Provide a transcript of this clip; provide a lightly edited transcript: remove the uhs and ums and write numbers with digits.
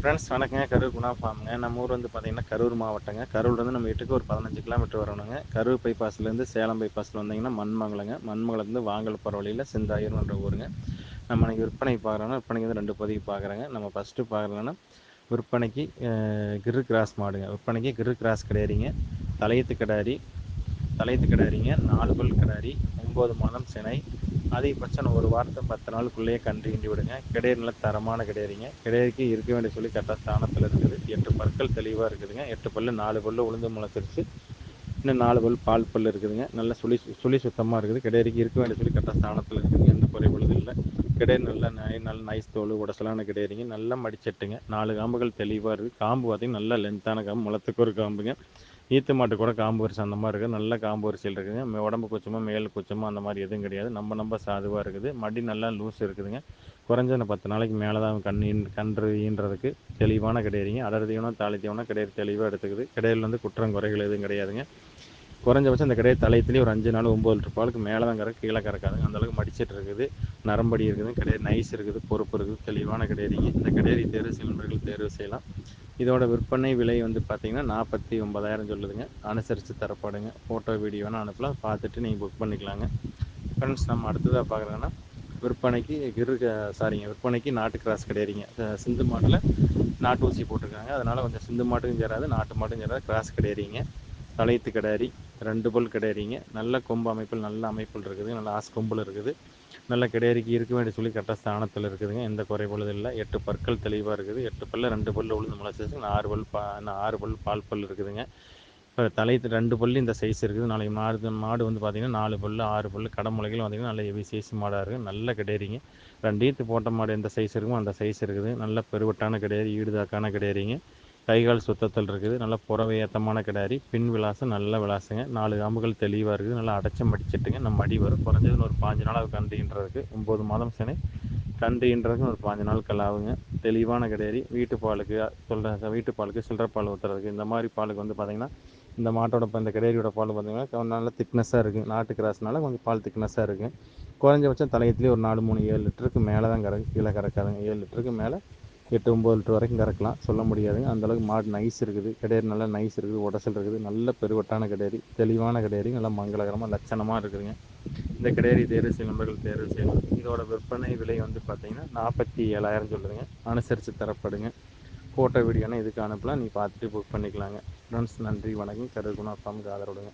Friends வணக்கங்க. கரூர் குணா ஃபார்முங்க. நம்ம ஊர் வந்து பார்த்தீங்கன்னா கரூர் மாவட்டங்க. கரூர்லேருந்து நம்ம வீட்டுக்கு ஒரு 15 கிலோமீட்டர் வரணுங்க. கரூர் பைபாஸ்லேருந்து சேலம் பைபாஸில் வந்தீங்கன்னா மண்மங்கலங்க. மண்மங்கலத்துலேருந்து வாங்கல் போகிற வழியில் செந்தாயூர்ன்ற ஊருங்க. நம்ம இன்றைக்கி விற்பனை பார்க்குறோன்னா விற்பனைக்கு வந்து 2 பதிவு பார்க்குறேங்க. நம்ம ஃபஸ்ட்டு பார்க்குறோன்னா விற்பனைக்கு கிரு கிராஸ் மாடுங்க. விற்பனைக்கு கிரு கிராஸ் கிடையாதுங்க. தலையத்து கிடாரி தலையத்து கிடாரிங்க. 4 பல் கிடாரி, 9 மாதம் சினை. அதிகபட்சம் ஒரு வாரத்தை 10 நாளுக்குள்ளேயே கன்று ஈண்டி விடுங்க. கிடையாது நல்ல தரமான கிடையாதுங்க. கிடையாதுக்கு இருக்க வேண்டிய சொல்லி கரெக்டாக ஸ்தானத்தில் இருக்குது. 8 பற்கள் தெளிவாக இருக்குதுங்க. 8 பல்லு 4 பல்லு உளுந்து முளைச்சிருச்சு. இன்னும் 4 பல் பால் பல் இருக்குதுங்க. நல்ல சுழி சுத்தமாக இருக்குது. கிடையாதுக்கு இருக்க வேண்டிய சொல்லி கரெக்டாக ஸ்தானத்தில் இருக்குதுங்க. எந்த குறைபாடும் இல்லை. கிடையாது நல்ல நைஸ் தோல் உடசலான கிடையாதுங்க. நல்ல மடிச்சட்டுங்க. 4 காம்புகள் தெளிவாக இருக்குது. காம்பு பார்த்தீங்கன்னா நல்ல லென்த்தான காம்பு, முளத்துக்கு ஒரு காம்புங்க. ஈத்து மாட்டு கூட காம்பு வரிசை அந்த மாதிரி இருக்குது. நல்ல காம்பு வரிசையில் இருக்குதுங்க. உடம்பு குச்சமோ மேல் குச்சமோ அந்த மாதிரி எதுவும் கிடையாது. நம்ம சாதுவாக இருக்குது. மடி நல்லா லூஸ் இருக்குதுங்க. குறைஞ்ச 10 நாளைக்கு மேலே தான் கன்று ஈன்றதுக்கு தெளிவான கிடையாதுங்க. அடர் தீவனம் தாலி தீவனம் கிடையாது தெளிவாக எடுத்துக்குது. கிடையில் வந்து குற்றம் குறைகள் எதுவும் கிடையாதுங்க. குறைஞ்சபட்சம் இந்த கிடையாது தலையத்துலேயே ஒரு 5 நாள் 9 லிட்டர் பாலுக்கு மேலே தான் கறக்கு, கீழே கறக்காதுங்க. அந்தளவுக்கு மடிச்சிட்டு இருக்குது. நரம்படி இருக்குது. கிடையாது நைஸ் இருக்குது. பொறுப்பு இருக்குது. தெளிவான கிடையாதுங்க. இந்த கிடையாது தேர்வு செய்யணும் தேர்வு செய்யலாம். இதோட விற்பனை விலை வந்து பார்த்தீங்கன்னா 49,000 சொல்லுதுங்க. அனுசரித்து தரப்படுங்க. ஃபோட்டோ வீடியோ வேணால் அனுப்பலாம், பார்த்துட்டு நீங்கள் புக் பண்ணிக்கலாங்க. ஃப்ரெண்ட்ஸ் நம்ம அடுத்ததாக பார்க்குறோன்னா விற்பனைக்கு விற்பனைக்கு நாட்டு கிராஸ் கிடையாதுங்க. சிந்து மாட்டில் நாட்டு ஊசி போட்டிருக்காங்க. அதனால் கொஞ்சம் சிந்து மாட்டுக்கும் சேராது, நாட்டு மாட்டுக்கும் சேராது. கிராஸ் கிடையாதுங்க. தலையத்து கிடாரி, 2 பல் கிடாரிங்க. நல்ல கொம்பு அமைப்பில் நல்ல அமைப்பில் இருக்குது. நல்ல ஆஸ் கொம்பில் இருக்குது. நல்ல கிடாரிக்கு இருக்க வேண்டிய சொல்லி கரெக்டாக ஸ்தானத்தில் இருக்குதுங்க. எந்த குறைபாடும் இல்லை. 8 பற்கள் தெளிவாக இருக்குது. 8 பல்ல 2 பல்லு உளுந்து முளைச்சிச்சு. இன்னும் 6 பல் பால் பல் இருக்குதுங்க. இப்போ தலையத்து 2 பல்லு இந்த சைஸ் இருக்குது. நாளைக்கு மாடு வந்து பார்த்தீங்கன்னா 4 பல்லு 6 பல்லு கடமுலைகளும் பார்த்தீங்கன்னா நல்ல ஹெவி சைஸ் மாடாக இருக்குது. நல்ல கிடாரிங்க. 2 ஈத்து போட்ட மாடு எந்த சைஸ் இருக்குமோ அந்த சைஸ் இருக்குது. நல்ல பெருவட்டான கிடாரி, ஈடுதாக்கான கிடாரிங்க. கைகால் சுத்தத்தில் இருக்குது. நல்ல புறவை ஏற்றமான கிடாரி. பின் விலாசம் நல்ல விலாசுங்க. 4 காம்புகள் தெளிவாக இருக்குது. நல்லா அடைச்சி மடிச்சிட்டுங்க. நம்ம மடி வரும். குறைஞ்சது ஒரு 5 நாள் கன்றுன்றதுக்கு 9 மாதம் சினை கன்றுன்றதுக்கு ஒரு 5 நாட்கள் ஆகுங்க. தெளிவான கிடாரி. வீட்டு பாலுக்கு வீட்டு பாலுக்கு சில்லறை பால் ஊற்றுறதுக்கு இந்த மாதிரி பாலுக்கு வந்து பார்த்திங்கன்னா இந்த மாட்டோட இந்த கிடாரியோட பால் பார்த்திங்கன்னா நல்ல திக்னஸாக இருக்குது. நாட்டு கிராஸ்னால கொஞ்சம் பால் திக்னஸாக இருக்குது. குறைஞ்சபட்சம் தலையத்துலேயே ஒரு 4 3 7 லிட்டருக்கு மேலே தான் கறக்கு, கீழே கறக்காதுங்க. 7 லிட்டருக்கு மேலே 8 9 லிட்டர் வரைக்கும் கறக்கலாம். சொல்ல முடியாதுங்க. அந்தளவுக்கு மாடு நைஸ் இருக்குது. கிடாரி நல்லா நைஸ் இருக்குது. உடசல் இருக்குது. நல்ல பெருவட்டான கிடாரி, தெளிவான கிடாரி, நல்லா மங்களகரமாக லட்சணமாக இருக்குதுங்க. இந்த கிடாரி தேர்வு செய்யும் நண்பர்கள் தேர்வு செய்யலாம். இதோட விற்பனை விலை வந்து பார்த்தீங்கன்னா 47,000 சொல்லுதுங்க. அனுசரித்து தரப்படுங்க. ஃபோட்டோ வீடியோனா இதுக்கு அனுப்பலாம். நீங்கள் பார்த்துட்டு புக் பண்ணிக்கலாங்க. ஃப்ரெண்ட்ஸ் நன்றி வணக்கம். கரூர் குணா ஃபார்முக்கு ஆதரவுடுங்க.